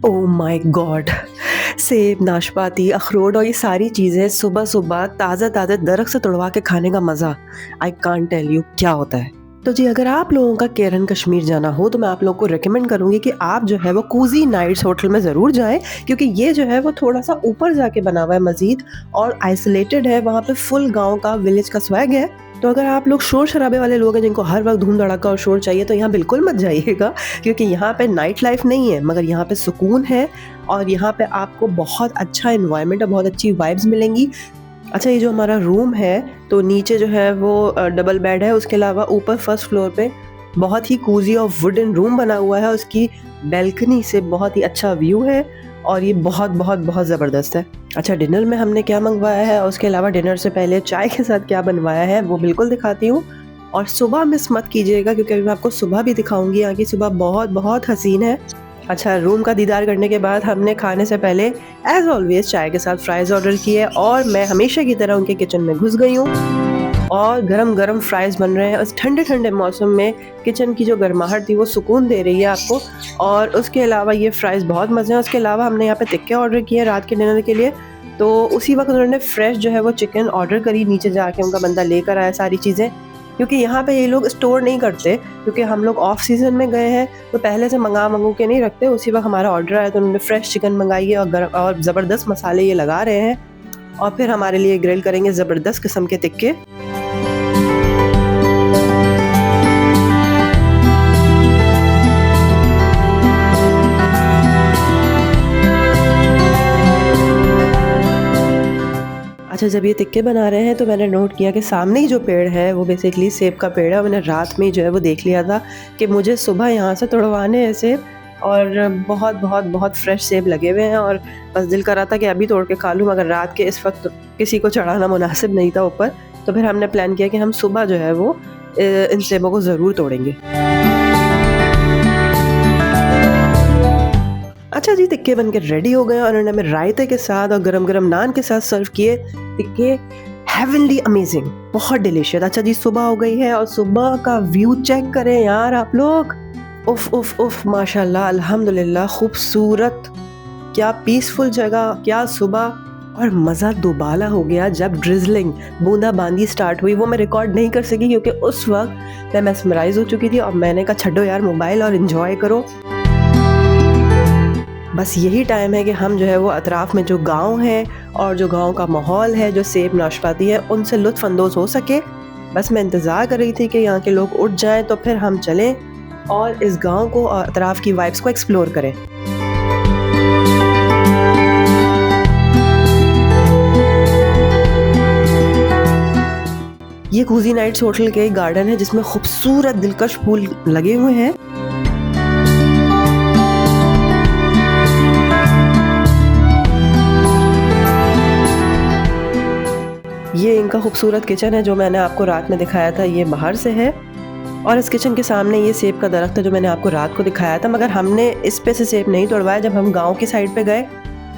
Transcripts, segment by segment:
Oh my God! सेब, नाशपाती, अखरोट और ये सारी चीज़ें सुबह-सुबह ताज़ा-ताज़ा दरख्त से तुड़वा के खाने का मज़ा, आई कांट टेल यू क्या होता है। तो जी, अगर आप लोगों का केरन कश्मीर जाना हो, तो मैं आप लोगों को रिकमेंड करूँगी कि आप जो है वो कूज़ी नाइट्स होटल में ज़रूर जाएँ, क्योंकि ये जो है वो थोड़ा-सा ऊपर जाके बना हुआ है मज़ीद और आइसोलेटेड है, वहाँ पे फुल गाँव का, विलेज का स्वैग है। तो अगर आप लोग शोर-शराबे वाले लोग हैं जिनको हर वक़्त धूम-धड़ाका और शोर चाहिए, तो यहाँ बिल्कुल मत जाइएगा, क्योंकि यहाँ पे नाइट लाइफ़ नहीं है, मगर यहाँ पे सुकून है और यहाँ पे आपको बहुत अच्छा एनवायरनमेंट और बहुत अच्छी वाइब्स मिलेंगी। अच्छा, ये जो हमारा रूम है, तो नीचे जो है वो डबल बेड है, उसके अलावा ऊपर फर्स्ट फ्लोर पे बहुत ही कोज़ी और वुडन रूम बना हुआ है, उसकी बालकनी से बहुत ही अच्छा व्यू है और ये बहुत, बहुत, बहुत ज़बरदस्त है। अच्छा, डिनर में हमने क्या मँगवाया है और उसके अलावा डिनर से पहले चाय के साथ क्या बनवाया है, वो बिल्कुल दिखाती हूँ और सुबह मिस मत कीजिएगा, क्योंकि अभी मैं आपको सुबह भी दिखाऊँगी। यहाँ की सुबह बहुत, बहुत हसीन है। अच्छा, रूम का दीदार करने के बाद हमने खाने से पहले एज़ ऑलवेज़ चाय के साथ फ्राइज़ ऑर्डर किए और मैं हमेशा की तरह उनके किचन में घुस गई हूँ और गरम-गरम फ्राइज़ बन रहे हैं। उस ठंडे-ठंडे मौसम में किचन की जो गर्माहट थी वो सुकून दे रही है आपको और उसके अलावा ये फ्राइज़ बहुत मज़े हैं। उसके अलावा हमने यहाँ पे टिक्के ऑर्डर किए रात के डिनर के लिए, तो उसी वक़्त उन्होंने फ्रेश जो है वो चिकन ऑर्डर करी, नीचे जाके उनका बंदा लेकर आया सारी चीज़ें। क्योंकि यहाँ पे ये लोग स्टोर नहीं करते, क्योंकि हम लोग ऑफ सीज़न में गए हैं, तो पहले से मँगा के नहीं रखते। उसी वक़्त हमारा ऑर्डर आया तो उन्होंने फ्रेश चिकन मँगाई है और ज़बरदस्त मसाले ये लगा रहे हैं और फिर हमारे लिए ग्रिल करेंगे ज़बरदस्त किस्म के टिक्के। अच्छा, जब ये टिक्के बना रहे हैं तो मैंने नोट किया कि सामने ही जो पेड़ है वो बेसिकली सेब का पेड़ है। मैंने रात में ही जो है वो देख लिया था कि मुझे सुबह यहाँ से तुड़वाने हैं सेब और बहुत बहुत बहुत फ्रेश सेब लगे हुए हैं और बस दिल कर रहा था कि अभी तोड़ के खा लूँ, मगर रात के इस वक्त किसी को चढ़ाना मुनासिब नहीं था ऊपर। तो फिर हमने प्लान किया कि हम सुबह जो है वो इन सेबों को ज़रूर तोड़ेंगे। अच्छा जी, टिक्के बन के रेडी हो गए और उन्होंने हमें रायते के साथ और गरम-गरम नान के साथ सर्व किए। टिक्के हेवनली अमेजिंग, बहुत डिलीशियस। अच्छा जी, सुबह हो गई है और सुबह का व्यू चेक करें यार आप लोग। उफ़, उफ़, उफ़, माशाल्लाह, अल्हम्दुलिल्लाह, खूबसूरत, क्या पीसफुल जगह, क्या सुबह। और मज़ा दुबाला हो गया जब ड्रिज़लिंग, बूंदाबांदी स्टार्ट हुई। वो मैं रिकॉर्ड नहीं कर सकी क्योंकि उस वक़्त मैं मेस्मराइज़ हो चुकी थी और मैंने कहा छड्डो यार मोबाइल और एन्जॉय करो। बस यही टाइम है कि हम जो है वो अतराफ़ में जो गाँव है और जो गाँव का माहौल है, जो सेब नाशपाती है, उनसे लुत्फ़ अंदोज़ हो सके। बस मैं इंतज़ार कर रही थी कि यहाँ के लोग उठ जाएँ तो फिर हम चलें और इस गाँव को और अतराफ़ की वाइब्स को एक्सप्लोर करें। ये कूज़ी नाइट्स होटल के गार्डन है जिसमें खूबसूरत दिलकश फूल लगे हुए हैं। ये इनका खूबसूरत किचन है जो मैंने आपको रात में दिखाया था, ये बाहर से है और इस किचन के सामने ये सेब का दरख्त है जो मैंने आपको रात को दिखाया था, मगर हमने इस पे से सेब नहीं तोड़वाया। जब हम गाँव की साइड पे गए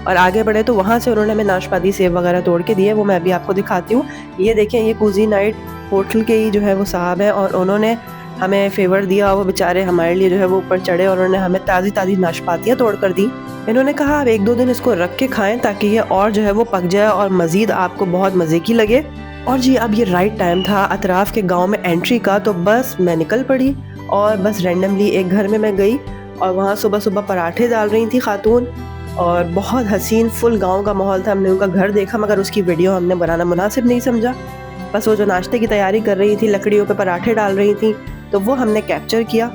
और आगे बढ़े तो वहाँ से उन्होंने हमें नाशपाती सेब वगैरह तोड़ के दिए, वो मैं अभी आपको दिखाती हूँ। ये देखें, ये कूज़ी नाइट होटल के ही जो है वो साहब हैं और उन्होंने हमें फ़ेवर दिया। वो बेचारे हमारे लिए जो है वो ऊपर चढ़े और उन्होंने हमें ताज़ी-ताज़ी नाशपातियाँ तोड़ कर दी। इन्होंने कहा आप 1-2 दिन इसको रख के खाएँ ताकि ये और जो है वो पक जाए और मज़ीद आपको बहुत मज़े की लगे। और जी, अब ये राइट टाइम था अतराफ़ के गाँव में एंट्री का, तो बस मैं निकल पड़ी और बस रैंडमली एक घर में मैं गई और वहाँ सुबह-सुबह पराठे डाल रही थी खातून और बहुत हसीन फुल गाँव का माहौल था। हमने उनका घर देखा मगर उसकी वीडियो हमने बनाना मुनासिब नहीं समझा। बस वो जो नाश्ते की तैयारी कर रही थी, लकड़ियों पे पराठे डाल रही थी, तो वो हमने कैप्चर किया।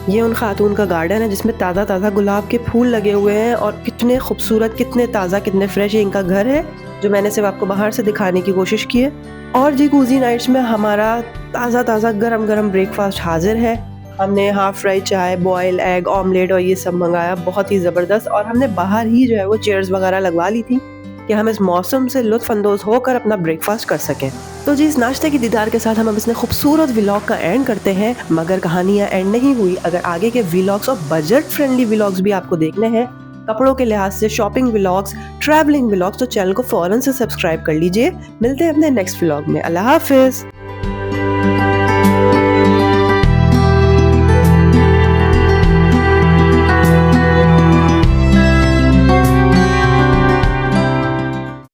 ये उन खातून का गार्डन है जिसमें ताज़ा-ताज़ा गुलाब के फूल लगे हुए हैं और कितने खूबसूरत, कितने ताज़ा, कितने फ्रेश ये इनका घर है, जो मैंने सिर्फ आपको बाहर से दिखाने की कोशिश की है। और जी, कूज़ी नाइट्स में हमारा ताज़ा-ताज़ा गरम-गरम ब्रेकफ़ास्ट हाज़िर है। हमने हाफ़ फ्राई चाय, बॉयल एग, ऑमलेट और ये सब मँगाया, बहुत ही ज़बरदस्त। और हमने बाहर ही जो है वो चेयर्स वगैरह लगवा ली थी कि हम इस मौसम से लुत्फ़ अंदोज़ होकर अपना ब्रेकफ़ास्ट कर सकें। तो जी, इस नाश्ते की दीदार के साथ हम अब इसने खूबसूरत व्लॉग का एंड करते हैं, मगर कहानियाँ एंड नहीं हुई। अगर आगे के व्लॉग्स और बजट फ्रेंडली व्लॉग्स भी आपको देखने हैं कपड़ों के लिहाज से, शॉपिंग व्लॉग्स, ट्रैवलिंग व्लॉग्स, तो चैनल को फौरन से सब्सक्राइब कर लीजिए। मिलते हैं अपने नेक्स्ट व्लॉग में। अल्लाह हाफिज़।